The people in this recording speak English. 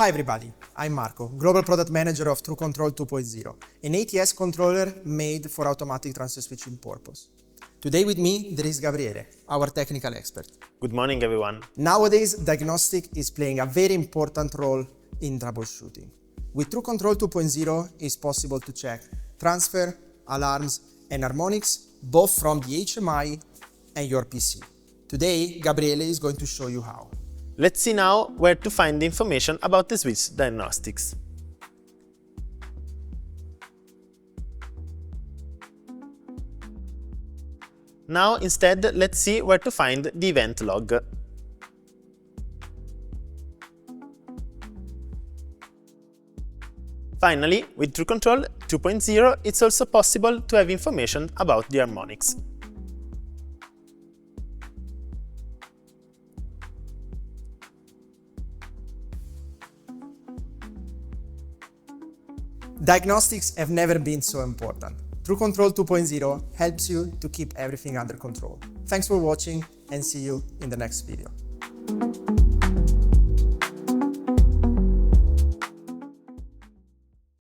Hi everybody, I'm Marco, Global Product Manager of TruCONTROL2.0, an ATS controller made for automatic transfer switching purpose. Today with me, there is Gabriele, our technical expert. Good morning, everyone. Nowadays, Diagnostic is playing a very important role in troubleshooting. With TruCONTROL 2.0, it's possible to check transfer, alarms, and harmonics, both from the HMI and your PC. Today, Gabriele is going to show you how. Let's see now where to find the information about the switch diagnostics. Now, instead, let's see where to find the event log. Finally, with TruCONTROL 2.0, it's also possible to have information about the harmonics. Diagnostics have never been so important. TruCONTROL 2.0 helps you to keep everything under control. Thanks for watching and see you in the next video.